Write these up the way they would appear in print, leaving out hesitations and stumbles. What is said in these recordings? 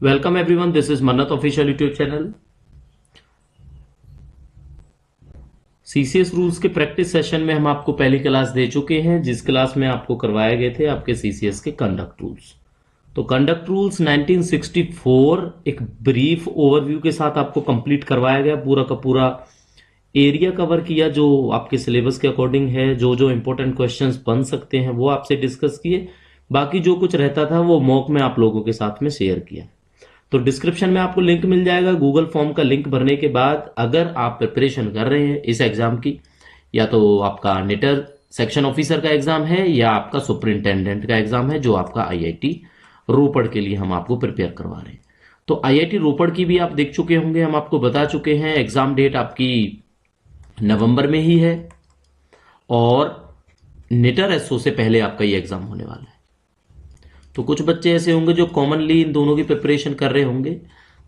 Welcome everyone, this is मन्नत official YouTube channel. CCS rules के practice session में हम आपको पहली क्लास दे चुके हैं, जिस क्लास में आपको करवाए गए थे आपके सीसीएस के कंडक्ट रूल्स। तो कंडक्ट रूल्स 1964 एक ब्रीफ ओवरव्यू के साथ आपको कंप्लीट करवाया गया। पूरा का पूरा एरिया कवर किया जो आपके सिलेबस के अकॉर्डिंग है। जो जो इंपॉर्टेंट क्वेश्चंस बन सकते हैं वो आपसे डिस्कस किए। बाकी जो कुछ रहता था वो मॉक में आप लोगों के साथ में शेयर किया। तो डिस्क्रिप्शन में आपको लिंक मिल जाएगा। गूगल फॉर्म का लिंक भरने के बाद अगर आप प्रिपरेशन कर रहे हैं इस एग्जाम की, या तो आपका नेटर सेक्शन ऑफिसर का एग्जाम है या आपका सुपरिंटेंडेंट का एग्जाम है, जो आपका आईआईटी रोपड़ के लिए हम आपको प्रिपेयर करवा रहे हैं। तो आईआईटी रोपड़ की भी आप देख चुके होंगे, हम आपको बता चुके हैं। एग्जाम डेट आपकी नवंबर में ही है और नेटर एसओ से पहले आपका ये एग्जाम होने वाला है। तो कुछ बच्चे ऐसे होंगे जो कॉमनली इन दोनों की प्रिपरेशन कर रहे होंगे,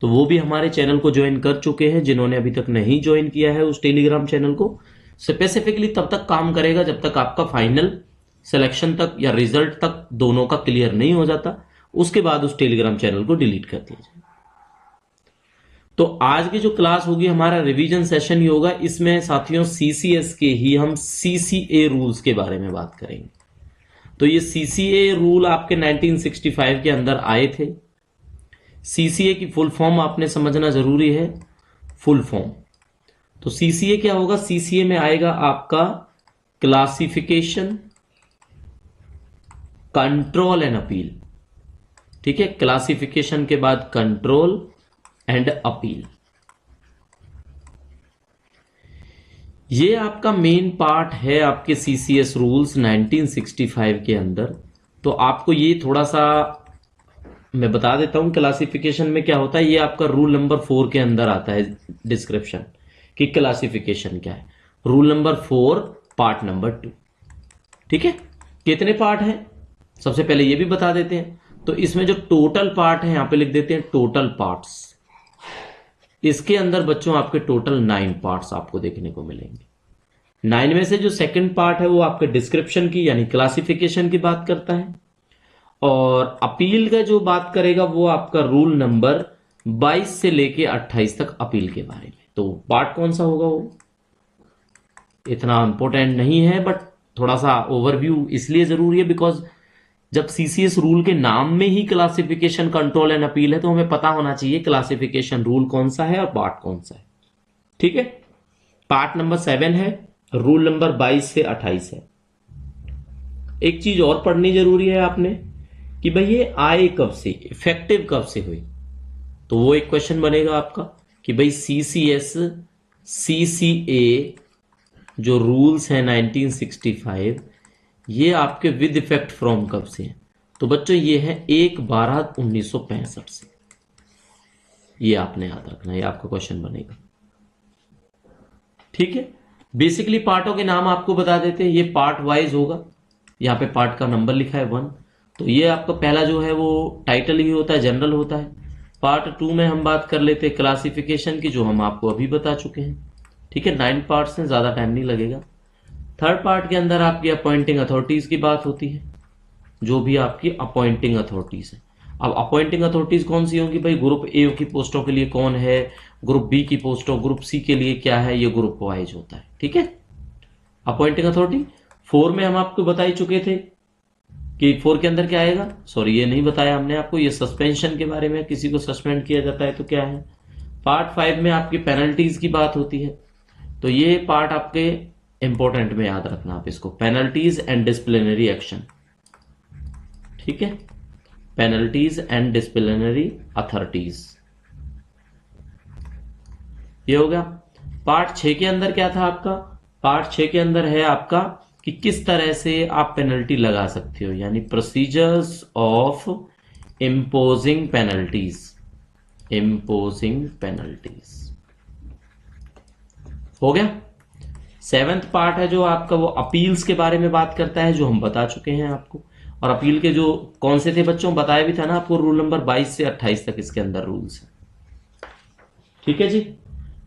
तो वो भी हमारे चैनल को ज्वाइन कर चुके हैं। जिन्होंने अभी तक नहीं ज्वाइन किया है उस टेलीग्राम चैनल को, स्पेसिफिकली तब तक काम करेगा जब तक आपका फाइनल सिलेक्शन तक या रिजल्ट तक दोनों का क्लियर नहीं हो जाता। उसके बाद उस टेलीग्राम चैनल को डिलीट कर दिया जाए। तो आज की जो क्लास होगी हमारा रिवीजन सेशन ही होगा। इसमें साथियों सीसीएस के ही हम सीसीए रूल्स के बारे में बात करेंगे। तो ये सीसीए रूल आपके 1965 के अंदर आए थे। सीसीए की फुल फॉर्म आपने समझना जरूरी है। फुल फॉर्म तो सीसीए क्या होगा? सीसीए में आएगा आपका क्लासिफिकेशन, कंट्रोल एंड अपील। ठीक है, क्लासिफिकेशन के बाद कंट्रोल एंड अपील, ये आपका मेन पार्ट है आपके सीसीएस रूल्स 1965 के अंदर। तो आपको ये थोड़ा सा मैं बता देता हूं क्लासिफिकेशन में क्या होता है। ये आपका रूल नंबर 4 के अंदर आता है डिस्क्रिप्शन कि क्लासिफिकेशन क्या है। Rule number 4 part number 2। ठीक है, कितने पार्ट हैं सबसे पहले ये भी बता देते हैं। तो इसमें जो टोटल पार्ट है यहां पे लिख देते हैं टोटल पार्ट्स। इसके अंदर बच्चों आपके टोटल 9 पार्ट्स आपको देखने को मिलेंगे। 9 में से जो सेकंड पार्ट है वो आपके डिस्क्रिप्शन की यानी क्लासिफिकेशन की बात करता है, और अपील का जो बात करेगा वो आपका रूल नंबर 22 से लेके 28 तक अपील के बारे में। तो पार्ट कौन सा होगा वो इतना इंपॉर्टेंट नहीं है, बट थोड़ा सा ओवरव्यू इसलिए जरूरी है बिकॉज जब सीसीएस रूल के नाम में ही क्लासिफिकेशन, कंट्रोल एंड अपील है, तो हमें पता होना चाहिए क्लासिफिकेशन रूल कौन सा है और पार्ट कौन सा है। ठीक है, पार्ट नंबर 7 है, रूल नंबर 22 से 28 है। एक चीज और पढ़नी जरूरी है आपने कि भाई ये आए कब से, इफेक्टिव कब से हुई। तो वो एक क्वेश्चन बनेगा आपका कि भाई सीसीएस सीसीए जो रूल्स हैं 1965 ये आपके विद इफेक्ट फ्रॉम कब से हैं। तो बच्चों ये है 1/12/1965 से। ये आपने याद रखना, ये आपका क्वेश्चन बनेगा। ठीक है, बेसिकली पार्टों के नाम आपको बता देते हैं। ये पार्ट वाइज होगा, यहाँ पे पार्ट का नंबर लिखा है 1। तो ये आपका पहला जो है वो टाइटल ही होता है, जनरल होता है। पार्ट 2 में हम बात कर लेते हैं क्लासिफिकेशन की, जो हम आपको अभी बता चुके हैं। ठीक है, 9 पार्ट्स हैं, ज्यादा टाइम नहीं लगेगा। थर्ड पार्ट के अंदर आपकी अपॉइंटिंग अथॉरिटीज की बात होती है, जो भी आपकी अपॉइंटिंग अथॉरिटीज है। अब अपॉइंटिंग अथॉरिटीज कौन सी होंगी भाई? ग्रुप ए की पोस्टों के लिए कौन है, ग्रुप बी की पोस्टों, ग्रुप सी के लिए क्या है, ये ग्रुप वाइज होता है। ठीक है, अपॉइंटिंग अथॉरिटी 4 में हम आपको बता ही चुके थे कि 4 के अंदर क्या आएगा। सॉरी, ये नहीं बताया हमने आपको, ये सस्पेंशन के बारे में, किसी को सस्पेंड किया जाता है तो क्या है। पार्ट 5 में आपकी पेनल्टीज की बात होती है। तो ये पार्ट आपके इंपॉर्टेंट में याद रखना आप इसको, पेनल्टीज एंड डिसिप्लिनरी एक्शन। ठीक है, पेनल्टीज एंड डिसिप्लिनरी अथॉरिटीज, ये हो गया। पार्ट 6 के अंदर क्या था आपका? पार्ट 6 के अंदर है आपका कि किस तरह से आप पेनल्टी लगा सकते हो, यानी procedures of imposing penalties. Imposing penalties हो गया। 7th पार्ट है जो आपका वो अपील्स के बारे में बात करता है, जो हम बता चुके हैं आपको। और अपील के जो कौन से थे बच्चों, बताया भी था ना आपको, रूल नंबर 22 से 28 तक इसके अंदर रूल्स है। ठीक है जी,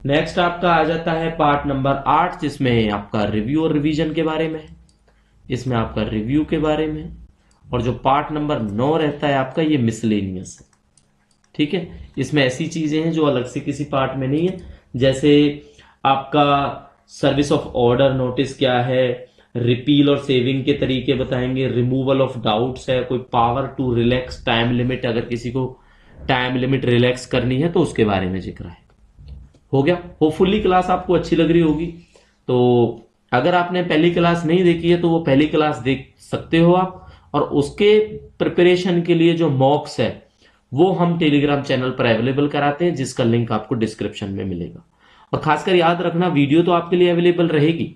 नेक्स्ट आपका आ जाता है पार्ट नंबर 8, जिसमें आपका रिव्यू और रिवीजन के बारे में है। इसमें आपका रिव्यू के बारे में, और जो पार्ट नंबर 9 रहता है आपका, ये मिसलेनियस है। ठीक है, इसमें ऐसी चीजें हैं जो अलग से किसी पार्ट में नहीं है, जैसे आपका सर्विस ऑफ ऑर्डर नोटिस क्या है, रिपील और सेविंग के तरीके बताएंगे, रिमूवल ऑफ डाउट्स है, कोई power to relax time limit, अगर किसी को टाइम लिमिट रिलैक्स करनी है तो उसके बारे में जिक्र है। हो गया। होपफुली क्लास आपको अच्छी लग रही होगी। तो अगर आपने पहली क्लास नहीं देखी है तो वो पहली क्लास देख सकते हो आप, और उसके प्रिपरेशन के लिए जो मॉक्स है वो हम टेलीग्राम चैनल पर अवेलेबल कराते हैं, जिसका लिंक आपको डिस्क्रिप्शन में मिलेगा। और खासकर याद रखना, वीडियो तो आपके लिए अवेलेबल रहेगी,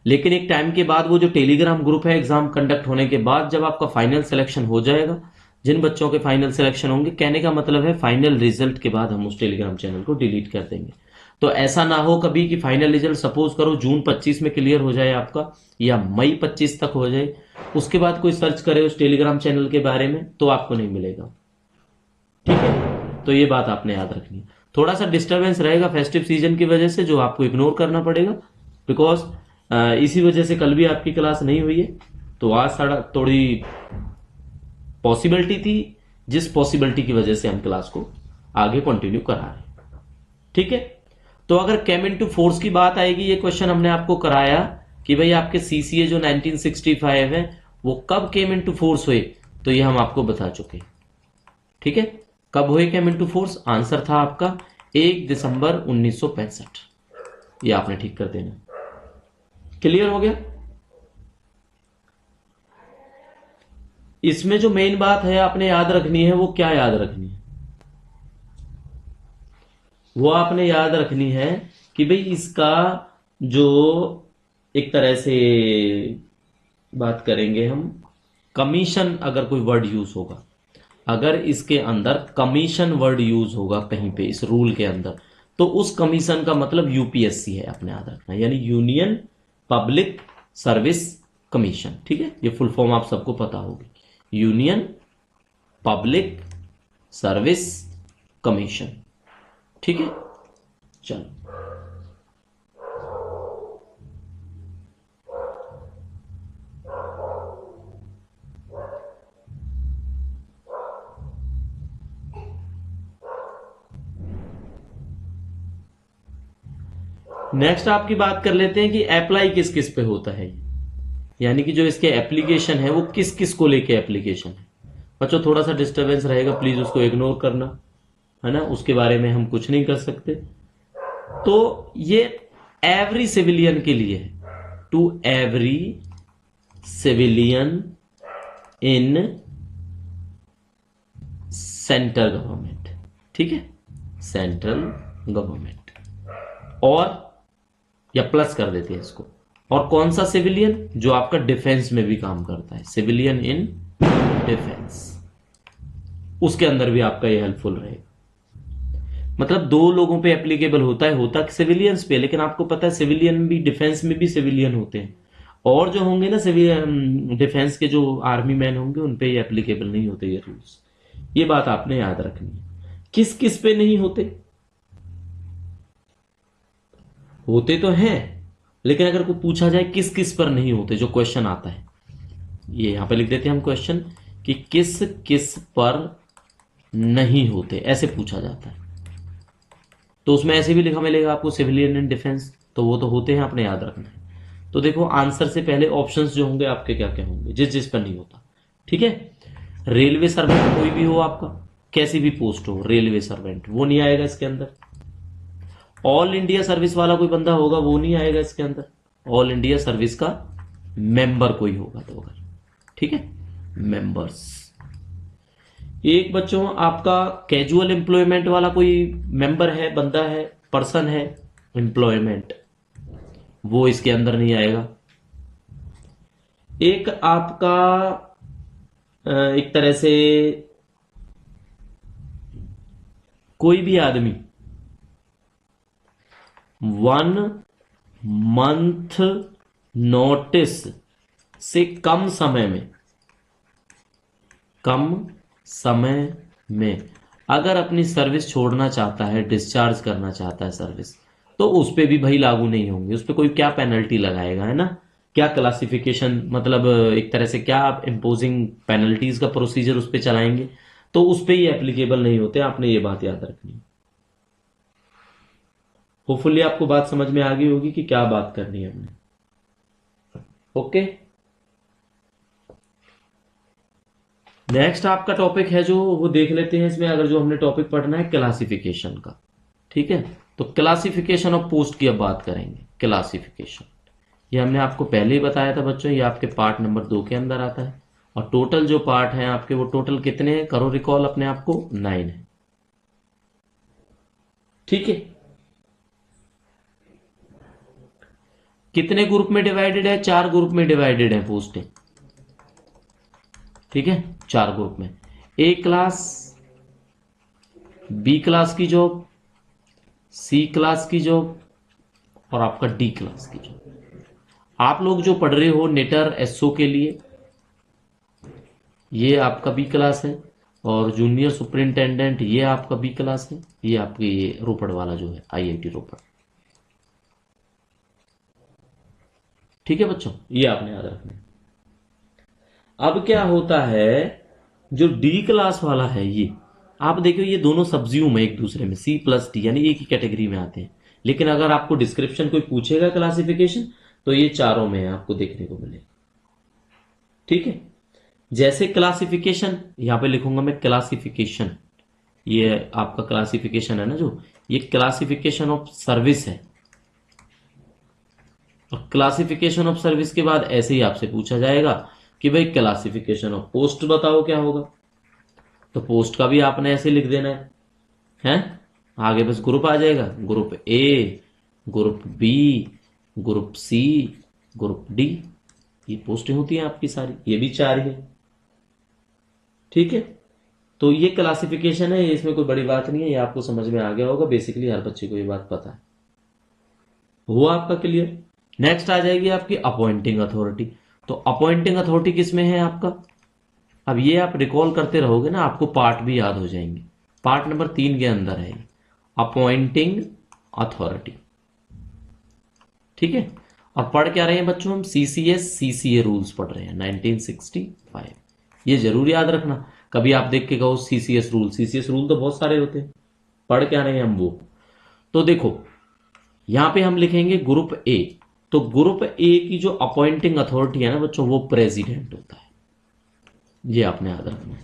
लेकिन एक टाइम के बाद वो जो टेलीग्राम ग्रुप है, एग्जाम कंडक्ट होने के बाद जब आपका फाइनल सिलेक्शन हो जाएगा, जिन बच्चों के फाइनल सिलेक्शन होंगे, कहने का मतलब है फाइनल रिजल्ट के बाद हम उस टेलीग्राम चैनल को डिलीट कर देंगे। तो ऐसा ना हो कभी कि फाइनल रिजल्ट सपोज करो जून 25 में क्लियर हो जाए आपका, या मई 25 तक हो जाए, उसके बाद कोई सर्च करे उस टेलीग्राम चैनल के बारे में तो आपको नहीं मिलेगा। ठीक है, तो ये बात आपने याद रखनी है। थोड़ा सा डिस्टर्बेंस रहेगा फेस्टिव सीजन की वजह से, जो आपको इग्नोर करना पड़ेगा, बिकॉज इसी वजह से कल भी आपकी क्लास नहीं हुई है। तो आज थोड़ी पॉसिबिलिटी थी, जिस पॉसिबिलिटी की वजह से हम क्लास को आगे कंटिन्यू करा रहे हैं। ठीक है, तो अगर केम इनटू फोर्स की बात आएगी, ये क्वेश्चन हमने आपको कराया कि भाई आपके सीसीए जो 1965 है वो कब केम इनटू फोर्स हुए, तो ये हम आपको बता चुके। ठीक है, कब हुए केम इनटू फोर्स? आंसर था आपका 1 दिसंबर 1965। ये आपने ठीक कर देना। क्लियर हो गया? इसमें जो मेन बात है आपने याद रखनी है, वो क्या याद रखनी है? वो आपने याद रखनी है कि भाई इसका जो एक तरह से बात करेंगे हम, कमीशन, अगर कोई वर्ड यूज होगा, अगर इसके अंदर कमीशन वर्ड यूज होगा कहीं पे इस रूल के अंदर, तो उस कमीशन का मतलब यूपीएससी है, आपने याद रखना, यानी यूनियन पब्लिक सर्विस कमीशन। ठीक है, ये फुल फॉर्म आप सबको पता होगी, यूनियन पब्लिक सर्विस कमीशन। ठीक है, चलो नेक्स्ट आपकी बात कर लेते हैं कि अप्लाई किस किस पे होता है, यानी कि जो इसके एप्लीकेशन है वो किस किस को लेके एप्लीकेशन है। बच्चों थोड़ा सा डिस्टरबेंस रहेगा, प्लीज उसको इग्नोर करना, है ना, उसके बारे में हम कुछ नहीं कर सकते। तो ये एवरी सिविलियन के लिए है, to every civilian in central government. ठीक है, सेंट्रल गवर्नमेंट, और या प्लस कर देते हैं इसको, और कौन सा सिविलियन? जो आपका डिफेंस में भी काम करता है, सिविलियन इन डिफेंस, उसके अंदर भी आपका ये हेल्पफुल रहेगा। मतलब दो लोगों पे एप्लीकेबल होता है सिविलियंस पे, लेकिन आपको पता है सिविलियन भी, डिफेंस में भी सिविलियन होते हैं, और जो होंगे ना सिविलियन डिफेंस के जो आर्मी मैन होंगे उन पे ये एप्लीकेबल नहीं होते ये रूल्स। ये बात आपने याद रखनी है। किस किस पे नहीं होते? होते तो हैं, लेकिन अगर कोई पूछा जाए किस किस पर नहीं होते, जो क्वेश्चन आता है, ये यहां पे लिख देते हैं हम क्वेश्चन कि किस किस पर नहीं होते, ऐसे पूछा जाता है, तो उसमें ऐसे भी लिखा मिलेगा आपको सिविलियन इन डिफेंस, तो वो तो होते हैं, आपने याद रखना है। तो देखो आंसर से पहले ऑप्शंस जो होंगे आपके क्या क्या होंगे, जिस जिस पर नहीं होता। ठीक है, रेलवे सर्वेंट कोई भी हो आपका, कैसी भी पोस्ट हो, रेलवे सर्वेंट वो नहीं आएगा इसके अंदर। ऑल इंडिया सर्विस वाला कोई बंदा होगा वो नहीं आएगा इसके अंदर, ऑल इंडिया सर्विस का मेंबर कोई होगा तो अगर, ठीक है, मेंबर्स। एक बच्चों आपका कैजुअल एम्प्लॉयमेंट वाला कोई मेंबर है, बंदा है, पर्सन है, एम्प्लॉयमेंट, वो इसके अंदर नहीं आएगा। एक आपका एक तरह से कोई भी आदमी 1 मंथ नोटिस से कम समय में अगर अपनी सर्विस छोड़ना चाहता है, डिस्चार्ज करना चाहता है सर्विस, तो उस पर भी भाई लागू नहीं होंगे। उस पर कोई क्या पेनल्टी लगाएगा, है ना, क्या क्लासिफिकेशन, मतलब एक तरह से क्या आप इम्पोजिंग पेनल्टीज का प्रोसीजर उस पर चलाएंगे, तो उस पर ये एप्लीकेबल नहीं होते, आपने ये बात याद रखनी है। होपफुली आपको बात समझ में आ गई होगी कि क्या बात करनी है हमने। ओके, नेक्स्ट आपका टॉपिक है जो वो देख लेते हैं इसमें। अगर जो हमने टॉपिक पढ़ना है क्लासिफिकेशन का, ठीक है, तो क्लासिफिकेशन ऑफ पोस्ट की अब बात करेंगे। क्लासिफिकेशन ये हमने आपको पहले ही बताया था बच्चों, ये आपके पार्ट नंबर 2 के अंदर आता है। और टोटल जो पार्ट हैं आपके वो टोटल कितने हैं, करो रिकॉल अपने आप को, 9 है। ठीक है, कितने ग्रुप में डिवाइडेड है, 4 ग्रुप में डिवाइडेड है पोस्टें। ठीक है, 4 ग्रुप में, ए क्लास, बी क्लास की जॉब, सी क्लास की जॉब और आपका डी क्लास की जॉब। आप लोग जो पढ़ रहे हो नेटर एसओ के लिए, ये आपका बी क्लास है, और जूनियर सुपरिंटेंडेंट ये आपका बी क्लास है। ये आपके ये रोपड़ वाला जो है आईआईटी रोपड़। ठीक है बच्चों, ये आपने याद रखना है। अब क्या होता है, जो डी क्लास वाला है ये आप देखो, ये दोनों सब्ज्यूम है एक दूसरे में, सी प्लस डी, यानी एक ही कैटेगरी में आते हैं। लेकिन अगर आपको डिस्क्रिप्शन कोई पूछेगा क्लासिफिकेशन, तो ये चारों में आपको देखने को मिलेगा। ठीक है, जैसे क्लासिफिकेशन, यहां पे लिखूंगा मैं क्लासिफिकेशन, ये आपका क्लासिफिकेशन है ना जो, ये क्लासिफिकेशन ऑफ सर्विस है। और क्लासिफिकेशन ऑफ सर्विस के बाद ऐसे ही आपसे पूछा जाएगा कि भाई क्लासिफिकेशन ऑफ पोस्ट बताओ क्या होगा। तो पोस्ट का भी आपने ऐसे लिख देना है, हैं? आगे बस ग्रुप आ जाएगा, group A, group B, group C, group D. ये पोस्टें होती हैं आपकी सारी, ये भी 4 है। ठीक है, तो ये क्लासिफिकेशन है, इसमें कोई बड़ी बात नहीं है, ये आपको समझ में आ गया होगा। बेसिकली हर बच्चे को ये बात पता है। हुआ आपका क्लियर? नेक्स्ट आ जाएगी आपकी अपॉइंटिंग अथॉरिटी। तो अपॉइंटिंग अथॉरिटी किसमें है आपका, अब ये आप रिकॉल करते रहोगे ना, आपको पार्ट भी याद हो जाएंगे। पार्ट नंबर 3 के अंदर है अपॉइंटिंग अथॉरिटी। ठीक है, और पढ़ क्या रहे हैं बच्चों हम, सीसीएस सीसीए रूल्स पढ़ रहे हैं 1965। ये जरूर याद रखना, कभी आप देख के कहो सीसीएस रूल, सीसीएस रूल तो बहुत सारे होते हैं, पढ़ क्या रहे हैं हम वो। तो देखो यहां पे हम लिखेंगे ग्रुप ए। तो ग्रुप ए की जो अपॉइंटिंग अथॉरिटी है ना बच्चों, वो प्रेसिडेंट होता है। ये आपने याद रखना है।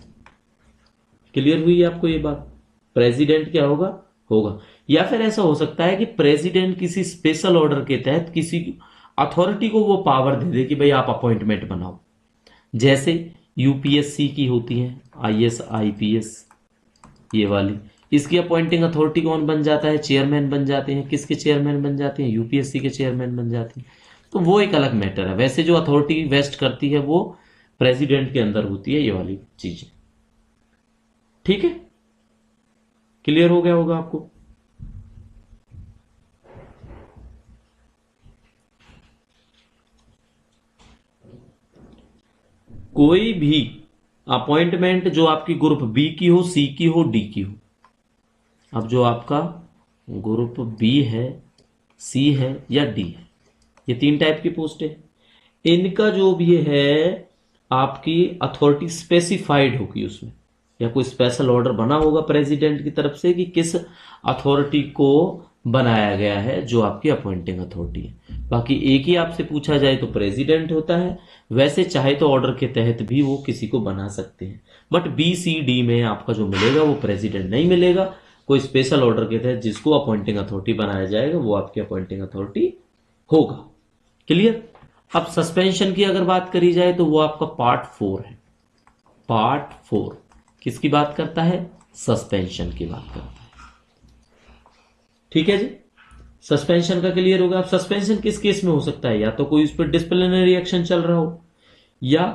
क्लियर हुई आपको ये बात? प्रेसिडेंट क्या होगा, होगा। या फिर ऐसा हो सकता है कि प्रेसिडेंट किसी स्पेशल ऑर्डर के तहत किसी अथॉरिटी को वो पावर दे दे कि भाई आप अपॉइंटमेंट बनाओ। जैसे यूपीएससी की होती है, आईएएस आईपीएस, ये वाली, इसकी अपॉइंटिंग अथॉरिटी कौन बन जाता है, चेयरमैन बन जाते हैं। किसके चेयरमैन बन जाते हैं, यूपीएससी के चेयरमैन बन जाते हैं। तो वो एक अलग मैटर है। वैसे जो अथॉरिटी वेस्ट करती है वो प्रेसिडेंट के अंदर होती है, ये वाली चीजें। ठीक है, क्लियर हो गया होगा आपको? कोई भी अपॉइंटमेंट जो आपकी ग्रुप बी की हो, सी की हो, डी की हो। अब जो आपका ग्रुप बी है, सी है या डी है, ये 3 टाइप की पोस्ट है। इनका जो भी है आपकी अथॉरिटी स्पेसिफाइड होगी उसमें, या कोई स्पेशल ऑर्डर बना होगा प्रेसिडेंट की तरफ से कि किस अथॉरिटी को बनाया गया है जो आपकी अपॉइंटिंग अथॉरिटी है। बाकी एक ही आपसे पूछा जाए तो प्रेसिडेंट होता है। वैसे चाहे तो ऑर्डर के तहत भी वो किसी को बना सकते हैं, बट बी सी डी में आपका जो मिलेगा वो प्रेसिडेंट नहीं मिलेगा। कोई स्पेशल ऑर्डर के तहत जिसको अपॉइंटिंग अथॉरिटी बनाया जाएगा वो आपकी अपॉइंटिंग अथॉरिटी होगा। क्लियर? अब सस्पेंशन की अगर बात करी जाए तो वो आपका पार्ट 4 है। पार्ट 4 किसकी बात करता है, सस्पेंशन की बात करता है। ठीक है जी, सस्पेंशन का क्लियर होगा। अब सस्पेंशन किस केस में हो सकता है, या तो कोई उस पर डिसिप्लिनरी एक्शन चल रहा हो, या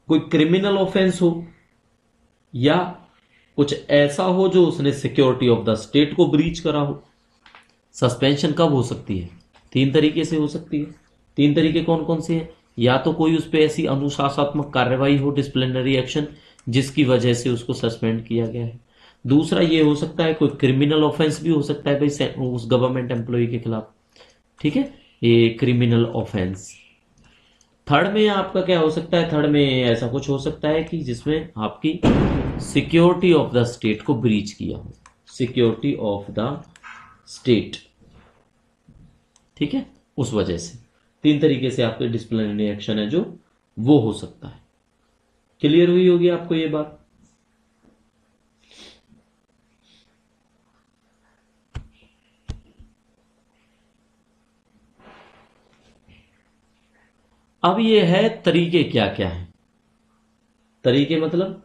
कोई क्रिमिनल ऑफेंस हो, या कुछ ऐसा हो जो उसने सिक्योरिटी ऑफ द स्टेट को ब्रीच करा हो। सस्पेंशन कब हो सकती है, 3 तरीके से हो सकती है। 3 तरीके कौन कौन से हैं, या तो कोई उस पर ऐसी अनुशासनात्मक कार्रवाई हो, डिसिप्लिनरी एक्शन, जिसकी वजह से उसको सस्पेंड किया गया है। दूसरा ये हो सकता है कोई क्रिमिनल ऑफेंस भी हो सकता है भाई उस गवर्नमेंट एम्प्लॉय के खिलाफ। ठीक है, ये क्रिमिनल ऑफेंस। थर्ड में आपका क्या हो सकता है, थर्ड में ऐसा कुछ हो सकता है कि जिसमें आपकी सिक्योरिटी ऑफ द स्टेट को ब्रीच किया हो, सिक्योरिटी ऑफ द स्टेट, ठीक है, उस वजह से 3 तरीके से आपके डिसिप्लिनरी एक्शन है जो वो हो सकता है। क्लियर हुई होगी आपको ये बात? अब ये है तरीके क्या क्या है। तरीके मतलब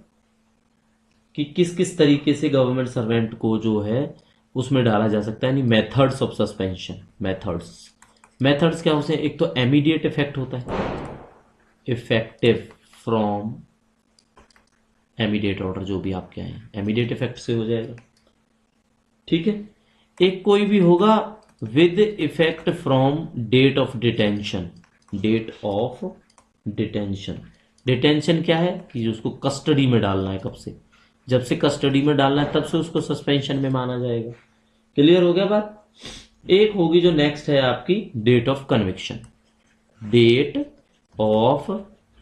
कि किस किस तरीके से गवर्नमेंट सर्वेंट को जो है उसमें डाला जा सकता है, यानी मेथड्स ऑफ सस्पेंशन। मेथड्स क्या होते हैं? एक तो इमीडिएट इफेक्ट होता है, इफेक्टिव फ्रॉम इमीडिएट ऑर्डर, जो भी आपके हैं इमीडिएट इफेक्ट से हो जाएगा, ठीक है। एक कोई भी होगा with effect from date of detention. Date of detention, detention क्या है कि उसको कस्टडी में डालना है, कब से? जब से कस्टडी में डालना है तब से उसको सस्पेंशन में माना जाएगा। क्लियर हो गया बात? एक होगी जो नेक्स्ट है आपकी date of conviction. Date of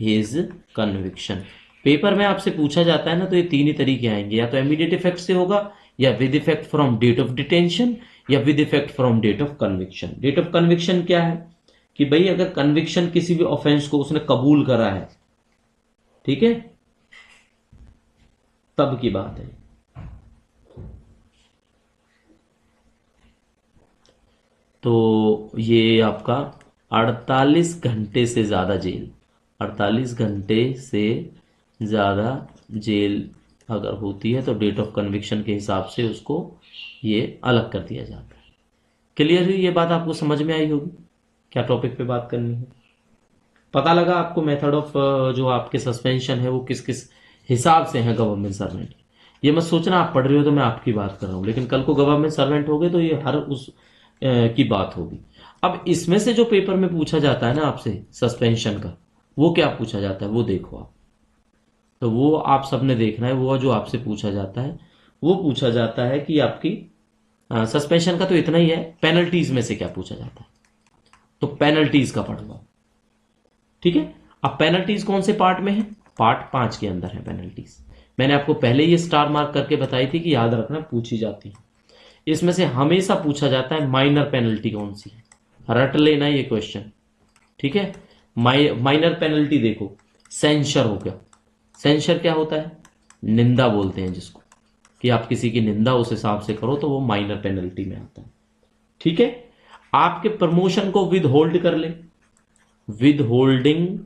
his conviction paper में आपसे पूछा जाता है ना, तो ये 3 ही तरीके आएंगे, या तो इमीडिएट इफेक्ट से होगा, या with effect from date of detention, या with effect from date of conviction. Date of conviction क्या है कि भाई अगर कन्विक्शन किसी भी ऑफेंस को उसने कबूल करा है, ठीक है, तब की बात है। तो ये आपका 48 घंटे से ज्यादा जेल, 48 घंटे से ज्यादा जेल अगर होती है तो डेट ऑफ कन्विक्शन के हिसाब से उसको ये अलग कर दिया जाता है। क्लियर हुई ये बात? आपको समझ में आई होगी क्या टॉपिक पे बात करनी है? पता लगा आपको मेथड ऑफ जो आपके सस्पेंशन है वो किस किस हिसाब से है गवर्नमेंट सर्वेंट। ये मत सोचना आप पढ़ रहे हो तो मैं आपकी बात कर रहा हूं, लेकिन कल को गवर्नमेंट सर्वेंट हो गए तो ये हर उस की बात होगी। अब इसमें से जो पेपर में पूछा जाता है ना आपसे सस्पेंशन का, वो क्या पूछा जाता है वो देखो आप। तो वो आप सबने देखना है, वो जो आपसे पूछा जाता है वो पूछा जाता है कि आपकी सस्पेंशन का तो इतना ही है, पेनल्टीज में से क्या पूछा जाता है, तो पेनल्टीज का पढ़ लो, ठीक है। अब पेनल्टीज कौन से पार्ट में है? पार्ट 5 के अंदर है पेनल्टीज। मैंने आपको पहले ये स्टार मार्क करके बताई थी कि याद रखना पूछी जाती है। इसमें से हमेशा पूछा जाता है माइनर पेनल्टी कौन सी है, रट लेना ये क्वेश्चन, ठीक है। माइनर पेनल्टी देखो, सेंशर हो गया। सेंशर क्या होता है? निंदा बोलते हैं जिसको, कि आप किसी की निंदा उस हिसाब से करो तो वो माइनर पेनल्टी में आता है, ठीक है। आपके प्रमोशन को विद होल्ड कर ले, विद होल्डिंग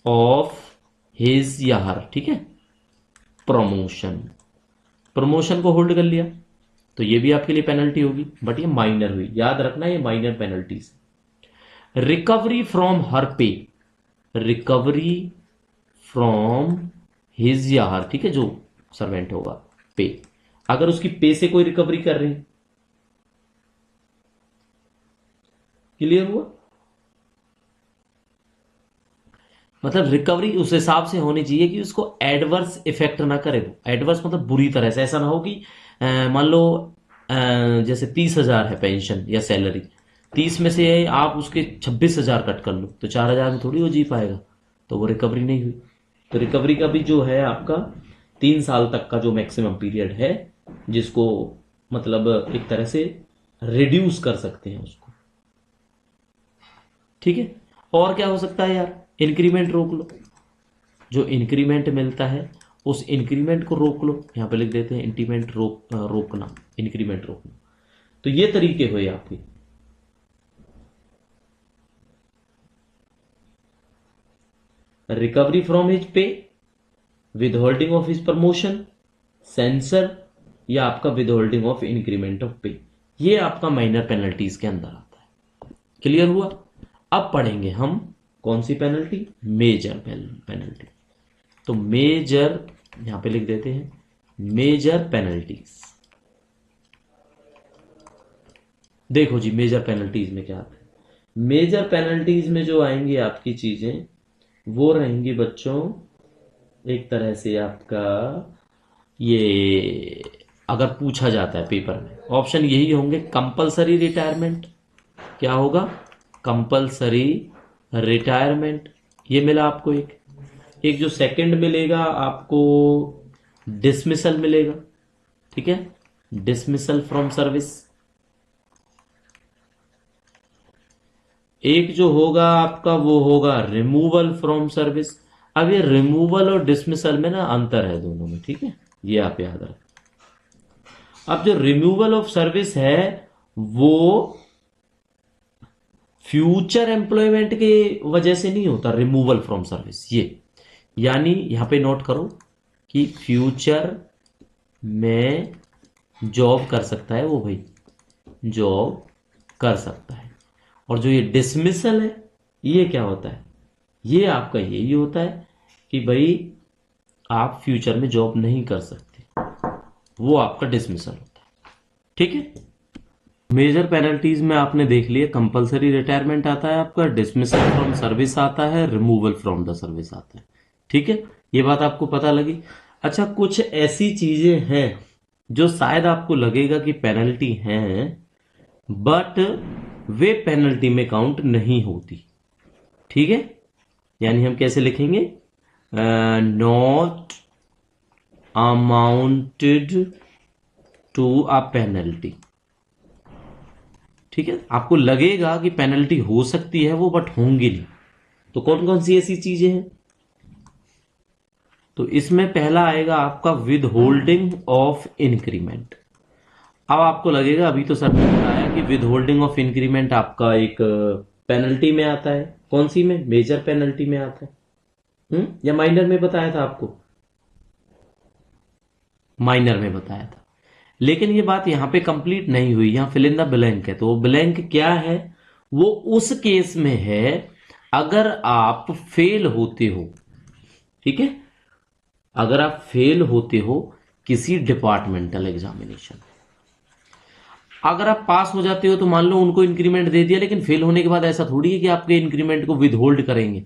ऑफ हिज या हर, ठीक है, प्रमोशन, प्रमोशन को होल्ड कर लिया तो ये भी आपके लिए पेनल्टी होगी, बट ये माइनर हुई, याद रखना ये minor penalties. Recovery from her पे, रिकवरी फ्रॉम हिज या हर, ठीक है, जो सर्वेंट होगा पे, अगर उसकी पे से कोई रिकवरी कर रहे हैं। क्लियर हुआ? मतलब रिकवरी उस हिसाब से होनी चाहिए कि उसको एडवर्स इफेक्ट ना करे। वो एडवर्स मतलब बुरी तरह से, ऐसा ना हो कि मान लो जैसे 30,000 है पेंशन या सैलरी, 30 में से आप उसके 26,000 कट कर लो तो 4,000 में थोड़ी वो जी पाएगा, तो वो रिकवरी नहीं हुई। तो रिकवरी का भी जो है आपका 3 साल तक का जो मैक्सिमम पीरियड है, जिसको मतलब एक तरह से रिड्यूस कर सकते हैं उसको, ठीक है। और क्या हो सकता है यार? इंक्रीमेंट रोक लो, जो इंक्रीमेंट मिलता है उस इंक्रीमेंट को रोक लो, यहां पे लिख देते हैं इंक्रीमेंट रोकना, इंक्रीमेंट रोकना। तो ये तरीके हुए आपके। Recovery from his pay, with holding of his promotion, sensor, या आपका with holding of increment of पे, ये आपका माइनर पेनल्टीज के अंदर आता है। क्लियर हुआ? अब पढ़ेंगे हम कौन सी पेनल्टी? Major penalty. तो मेजर यहां पे लिख देते हैं मेजर पेनल्टीज। देखो जी मेजर पेनल्टीज में क्या आता है। मेजर पेनल्टीज में जो आएंगी आपकी चीजें वो रहेंगी बच्चों, एक तरह से आपका ये अगर पूछा जाता है पेपर में, ऑप्शन यही होंगे। कंपलसरी रिटायरमेंट, क्या होगा? कंपलसरी रिटायरमेंट, ये मिला आपको एक। एक जो सेकंड मिलेगा आपको डिसमिसल मिलेगा, ठीक है, डिसमिसल फ्रॉम सर्विस। एक जो होगा आपका वो होगा रिमूवल फ्रॉम सर्विस। अब ये रिमूवल और डिसमिसल में ना अंतर है दोनों में, ठीक है, ये आप याद रखें। अब जो रिमूवल ऑफ सर्विस है वो फ्यूचर एम्प्लॉयमेंट के वजह से नहीं होता, रिमूवल फ्रॉम सर्विस ये, यानी यहां पे नोट करो कि फ्यूचर में जॉब कर सकता है वो भाई, जॉब कर सकता है। और जो ये डिसमिसल है ये क्या होता है, ये आपका यही होता है कि भाई आप फ्यूचर में जॉब नहीं कर सकते, वो आपका डिसमिसल होता है, ठीक है। मेजर पेनल्टीज में आपने देख लिया, कंपलसरी रिटायरमेंट आता है आपका, डिसमिसल फ्रॉम सर्विस आता है, रिमूवल फ्रॉम द सर्विस आता है, ठीक है, ये बात आपको पता लगी। अच्छा, कुछ ऐसी चीजें हैं जो शायद आपको लगेगा कि पेनल्टी हैं, बट वे पेनल्टी में काउंट नहीं होती, ठीक है। यानी हम कैसे लिखेंगे, not amounted to a penalty, ठीक है। आपको लगेगा कि पेनल्टी हो सकती है वो, बट होंगी नहीं। तो कौन कौन सी ऐसी चीजें हैं, तो इसमें पहला आएगा आपका विद होल्डिंग ऑफ इंक्रीमेंट। अब आपको लगेगा अभी तो सर ने बताया कि विद होल्डिंग ऑफ इंक्रीमेंट आपका एक पेनल्टी में आता है, कौन सी में, मेजर पेनल्टी में आता है, या माइनर में बताया था आपको, माइनर में बताया था। लेकिन ये बात यहां पे कंप्लीट नहीं हुई, यहां फिल इन द ब्लैंक है। तो वो ब्लैंक क्या है, वो उस केस में है अगर आप फेल होते हो, ठीक है, अगर आप फेल होते हो किसी डिपार्टमेंटल एग्जामिनेशन। अगर आप पास हो जाते हो तो मान लो उनको इंक्रीमेंट दे दिया, लेकिन फेल होने के बाद ऐसा थोड़ी है कि आपके इंक्रीमेंट को विद होल्ड करेंगे,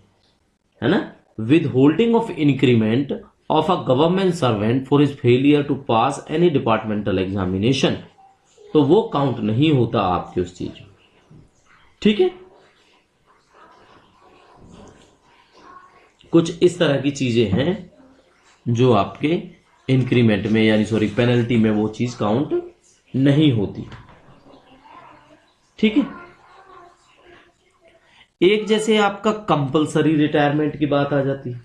है ना। With holding of increment of a government servant for his failure to pass any departmental examination, तो वो काउंट नहीं होता आपकी उस चीज में, ठीक है। कुछ इस तरह की चीजें हैं जो आपके इंक्रीमेंट में, यानी सॉरी पेनल्टी में, वो चीज काउंट नहीं होती, ठीक है। एक जैसे आपका कंपलसरी रिटायरमेंट की बात आ जाती है,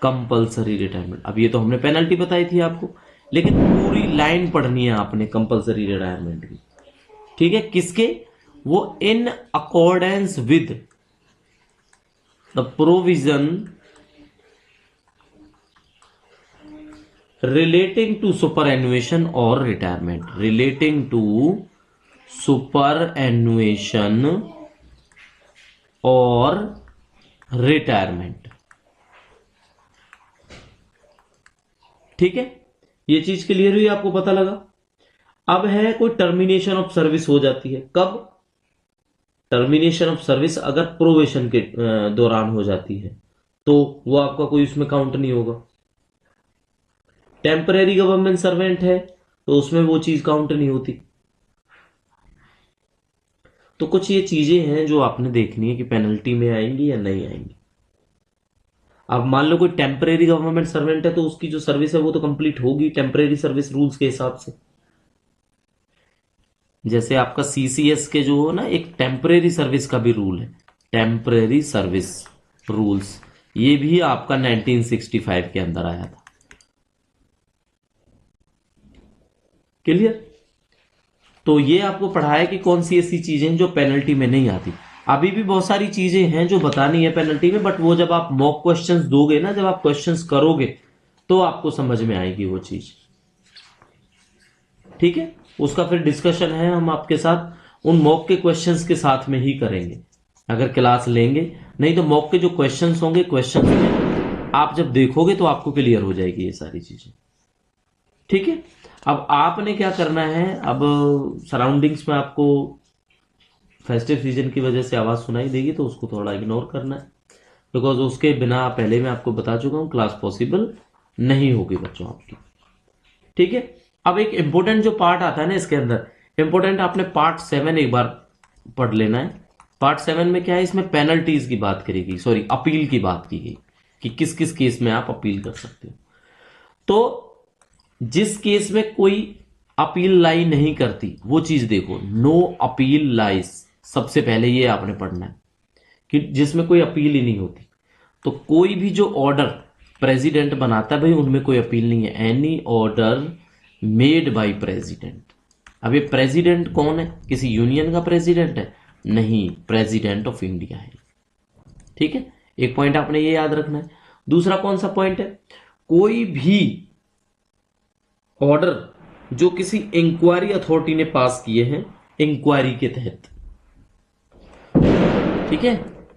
कंपलसरी रिटायरमेंट। अब ये तो हमने पेनल्टी बताई थी आपको, लेकिन पूरी लाइन पढ़नी है आपने कंपलसरी रिटायरमेंट की, ठीक है। किसके, वो in accordance with the provision relating to superannuation और retirement, relating to superannuation और रिटायरमेंट, ठीक है। ये चीज क्लियर हुई, आपको पता लगा। अब है कोई टर्मिनेशन ऑफ सर्विस हो जाती है, कब, टर्मिनेशन ऑफ सर्विस अगर प्रोवेशन के दौरान हो जाती है तो वो आपका कोई उसमें काउंट नहीं होगा। टेम्परेरी गवर्नमेंट सर्वेंट है तो उसमें वो चीज काउंट नहीं होती। तो कुछ ये चीजें हैं जो आपने देखनी है कि पेनल्टी में आएंगी या नहीं आएंगी। अब मान लो कोई टेम्परेरी गवर्नमेंट सर्वेंट है तो उसकी जो सर्विस है वो तो कंप्लीट होगी टेम्परेरी सर्विस रूल्स के हिसाब से। जैसे आपका सीसीएस के जो हो ना, एक टेम्परेरी सर्विस का भी रूल है, टेम्परेरी सर्विस रूल्स, ये भी आपका 1965 के अंदर आया था, क्लियर। तो ये आपको पढ़ाया कि कौन सी ऐसी चीजें जो पेनल्टी में नहीं आती। अभी भी बहुत सारी चीजें हैं जो बतानी है पेनल्टी में, बट वो जब आप मॉक क्वेश्चंस दोगे ना, जब आप क्वेश्चंस करोगे तो आपको समझ में आएगी वो चीज, ठीक है। उसका फिर डिस्कशन है हम आपके साथ उन मॉक के क्वेश्चंस के साथ में ही करेंगे अगर क्लास लेंगे, नहीं तो मॉक के जो क्वेश्चंस होंगे, क्वेश्चंस में आप जब देखोगे तो आपको क्लियर हो जाएगी ये सारी चीजें, ठीक है। अब आपने क्या करना है, अब सराउंडिंग्स में आपको फेस्टिव सीजन की वजह से आवाज सुनाई देगी तो उसको थोड़ा इग्नोर करना है, बिकॉज उसके बिना पहले मैं आपको बता चुका हूं क्लास पॉसिबल नहीं होगी बच्चों आपकी, ठीक है। अब एक इंपॉर्टेंट जो पार्ट आता है ना इसके अंदर, इंपॉर्टेंट आपने पार्ट 7 एक बार पढ़ लेना है। पार्ट 7 में क्या है, इसमें पेनल्टीज की बात करी गई, सॉरी अपील की बात की गई कि किस किस केस में आप अपील कर सकते हो। तो जिस केस में कोई अपील लाई नहीं करती वो चीज देखो, नो अपील लाइज, सबसे पहले ये आपने पढ़ना है कि जिसमें कोई अपील ही नहीं होती। तो कोई भी जो ऑर्डर प्रेसिडेंट बनाता है भाई उनमें कोई अपील नहीं है। Any order made by president. अब ये प्रेसिडेंट कौन है? किसी यूनियन का प्रेसिडेंट है? नहीं, प्रेसिडेंट ऑफ इंडिया है। ठीक है, एक पॉइंट आपने ये याद रखना है। दूसरा कौन सा पॉइंट है? कोई भी ऑर्डर जो किसी इंक्वायरी अथॉरिटी ने पास किए हैं इंक्वायरी के तहत, ठीक है,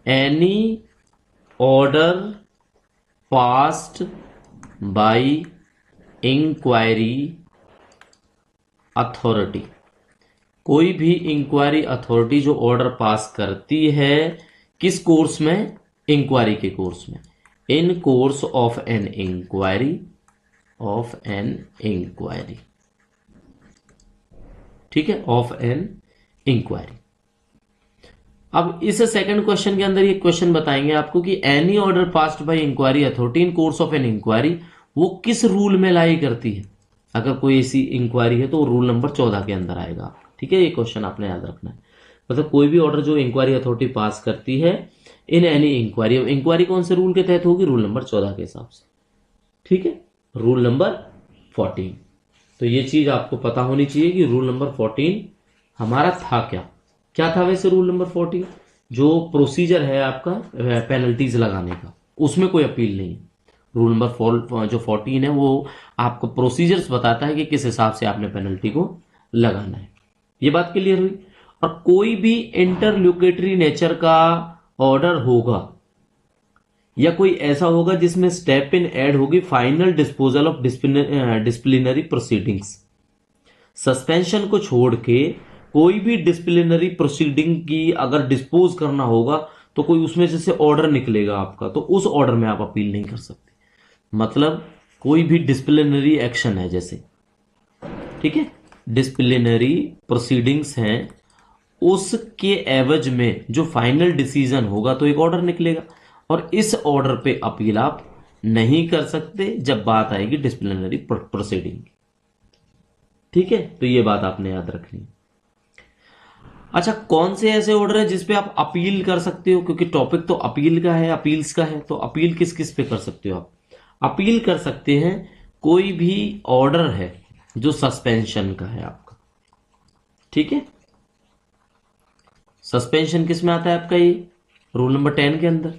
any order passed by inquiry authority, कोई भी इंक्वायरी अथॉरिटी जो ऑर्डर पास करती है किस कोर्स में? इंक्वायरी के कोर्स में। In course of an inquiry, of an inquiry, ठीक है, ऑफ एन इंक्वायरी। अब इस सेकंड क्वेश्चन के अंदर ये क्वेश्चन बताएंगे आपको कि any order passed by inquiry authority in course of an inquiry, वो किस रूल में लाई करती है। अगर कोई ऐसी इंक्वायरी है तो रूल नंबर 14 के अंदर आएगा। ठीक है, ये क्वेश्चन आपने याद रखना है। मतलब कोई भी ऑर्डर जो इंक्वायरी अथॉरिटी पास करती है इन एनी इंक्वायरी, इंक्वायरी कौन से रूल के तहत होगी? रूल नंबर 14 के हिसाब से। ठीक है, रूल नंबर 14। तो ये चीज आपको पता होनी चाहिए कि रूल नंबर 14 हमारा था क्या। क्या था वैसे रूल नंबर 14? जो प्रोसीजर है आपका पेनल्टीज लगाने का, उसमें कोई अपील नहीं है। रूल नंबर जो 14 है वो आपको प्रोसीजर्स बताता है कि किस हिसाब से आपने पेनल्टी को लगाना है। ये बात क्लियर हुई। और कोई भी इंटरलोकेटरी नेचर का ऑर्डर होगा या कोई ऐसा होगा जिसमें स्टेप इन ऐड होगी final disposal of disciplinary proceedings, suspension को छोड़ के कोई भी डिसिप्लिनरी प्रोसीडिंग की अगर डिस्पोज करना होगा तो कोई उसमें जैसे ऑर्डर निकलेगा आपका, तो उस ऑर्डर में आप अपील नहीं कर सकते। मतलब कोई भी डिसिप्लिनरी एक्शन है जैसे, ठीक है, डिसिप्लिनरी प्रोसीडिंग्स हैं, उसके एवज में जो फाइनल डिसीजन होगा तो एक ऑर्डर निकलेगा और इस ऑर्डर पे अपील आप नहीं कर सकते जब बात आएगी डिसिप्लिनरी प्रोसीडिंग। ठीक है, तो ये बात आपने याद रखनी है। अच्छा, कौन से ऐसे ऑर्डर है जिसपे आप अपील कर सकते हो? क्योंकि टॉपिक तो अपील का है, अपील्स का है, तो अपील किस किस पे कर सकते हो आप? अपील कर सकते हैं कोई भी ऑर्डर है जो सस्पेंशन का है आपका। ठीक है, सस्पेंशन किस में आता है आपका? ये रूल नंबर 10 के अंदर।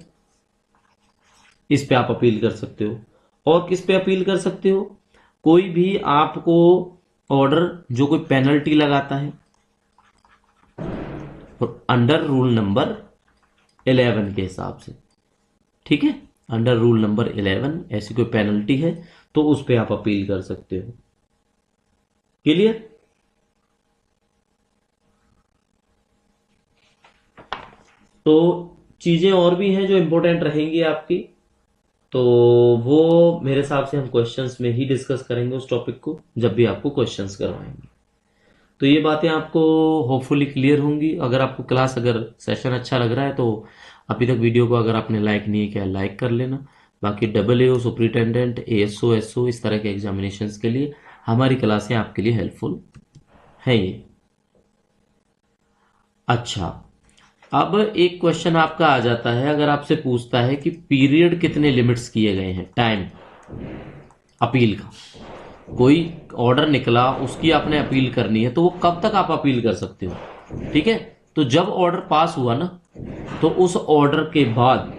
इस पे आप अपील कर सकते हो। और किस पे अपील कर सकते हो? कोई भी आपको ऑर्डर जो कोई पेनल्टी लगाता है अंडर रूल नंबर 11 के हिसाब से। ठीक है, अंडर रूल नंबर 11 ऐसी कोई पेनल्टी है तो उस पे आप अपील कर सकते हो। क्लियर? तो चीजें और भी हैं जो इंपॉर्टेंट रहेंगी आपकी, तो वो मेरे हिसाब से हम क्वेश्चंस में ही डिस्कस करेंगे उस टॉपिक को जब भी आपको क्वेश्चंस करवाएंगे। तो ये बातें आपको होपफुली क्लियर होंगी। अगर आपको क्लास, अगर सेशन अच्छा लग रहा है तो अभी तक वीडियो को अगर आपने लाइक नहीं किया लाइक कर लेना। बाकी AA, सुपरिटेंडेंट, ASO, SO इस तरह के एग्जामिनेशंस के लिए हमारी क्लासें आपके लिए हेल्पफुल है ये। अच्छा, अब एक क्वेश्चन आपका आ जाता है, अगर आपसे पूछता है कि पीरियड कितने लिमिट्स किए गए हैं, टाइम अपील का। कोई ऑर्डर निकला, उसकी आपने अपील करनी है तो वो कब तक आप अपील कर सकते हो? ठीक है, तो जब ऑर्डर पास हुआ ना तो उस ऑर्डर के बाद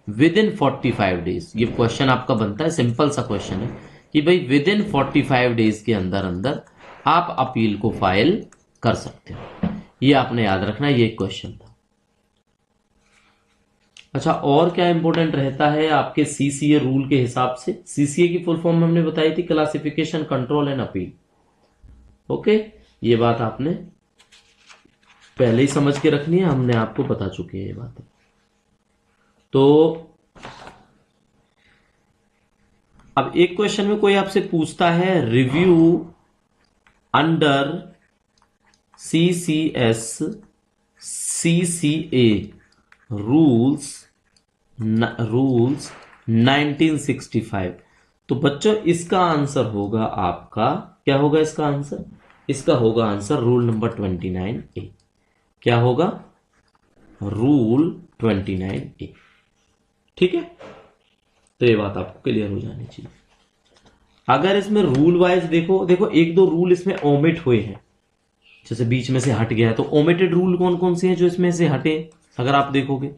विद इन 45 डेज, ये क्वेश्चन आपका बनता है, सिंपल सा क्वेश्चन है कि भाई विद इन 45 डेज के अंदर अंदर आप अपील को फाइल कर सकते हो। ये आपने याद रखना, ये क्वेश्चन था। अच्छा, और क्या इंपॉर्टेंट रहता है आपके CCA रूल के हिसाब से? CCA की फुल फॉर्म हमने बताई थी, classification, control and appeal. Okay, ये बात आपने पहले ही समझ के रखनी है, हमने आपको बता चुके हैं ये बातें। तो अब एक क्वेश्चन में कोई आपसे पूछता है review under CCS CCA rules 1965। तो बच्चों इसका आंसर होगा आपका, क्या होगा इसका आंसर? इसका होगा आंसर रूल नंबर 29A। क्या होगा? Rule 29A। ठीक है, तो ये बात आपको क्लियर हो जानी चाहिए। अगर इसमें रूल वाइज देखो, देखो एक दो रूल इसमें ओमिट हुए हैं, जैसे बीच में से हट गया है, तो ओमिटेड रूल कौन कौन से हैं जो इसमें से हटे? अगर आप देखोगे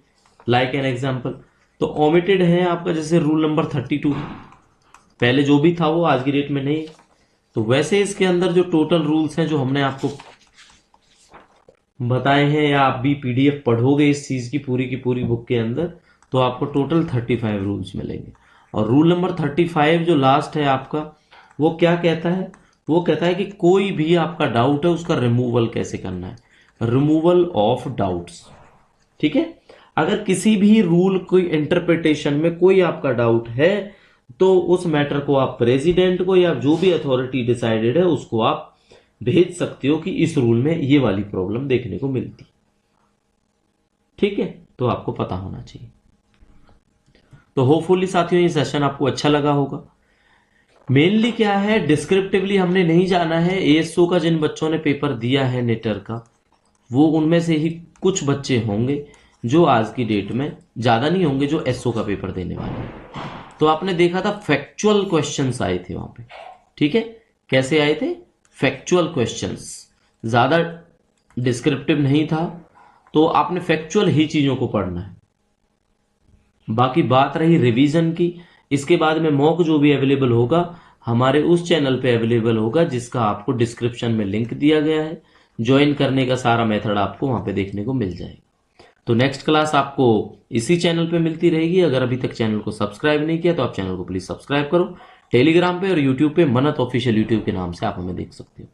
लाइक एन एग्जांपल, तो ओमिटेड है आपका जैसे रूल नंबर 32, पहले जो भी था वो आज की डेट में नहीं। तो वैसे इसके अंदर जो टोटल रूल्स हैं जो हमने आपको बताए हैं, या आप भी पीडीएफ पढ़ोगे इस चीज की पूरी बुक के अंदर, तो आपको टोटल 35 रूल्स मिलेंगे। और रूल नंबर 35 जो लास्ट है आपका, वो क्या कहता है? वो कहता है कि कोई भी आपका डाउट है उसका रिमूवल कैसे करना है, रिमूवल ऑफ डाउट्स। ठीक है, अगर किसी भी रूल कोई इंटरप्रिटेशन में कोई आपका डाउट है, तो उस मैटर को आप प्रेसिडेंट को या जो भी अथॉरिटी डिसाइडेड है उसको आप भेज सकते हो कि इस रूल में ये वाली प्रॉब्लम देखने को मिलती। ठीक है, तो आपको पता होना चाहिए। तो होपफुली साथियों ये सेशन आपको अच्छा लगा होगा। मेनली क्या है, डिस्क्रिप्टिवली हमने नहीं जाना है। एएसओ का जिन बच्चों ने पेपर दिया है नेटर का, वो उनमें से ही कुछ बच्चे होंगे जो आज की डेट में, ज्यादा नहीं होंगे, जो एसओ का पेपर देने वाले हैं। तो आपने देखा था फैक्चुअल क्वेश्चंस आए थे वहां पे। ठीक है, कैसे आए थे? फैक्चुअल क्वेश्चंस, ज्यादा डिस्क्रिप्टिव नहीं था। तो आपने फैक्चुअल ही चीजों को पढ़ना है। बाकी बात रही रिवीजन की, इसके बाद में मॉक जो भी अवेलेबल होगा हमारे उस चैनल पे अवेलेबल होगा, जिसका आपको डिस्क्रिप्शन में लिंक दिया गया है। ज्वाइन करने का सारा मेथड आपको वहां पे देखने को मिल जाएगा। तो नेक्स्ट क्लास आपको इसी चैनल पे मिलती रहेगी। अगर अभी तक चैनल को सब्सक्राइब नहीं किया तो आप चैनल को प्लीज सब्सक्राइब करो। टेलीग्राम पे और यूट्यूब पे मनत ऑफिशियल यूट्यूब के नाम से आप हमें देख सकते हो।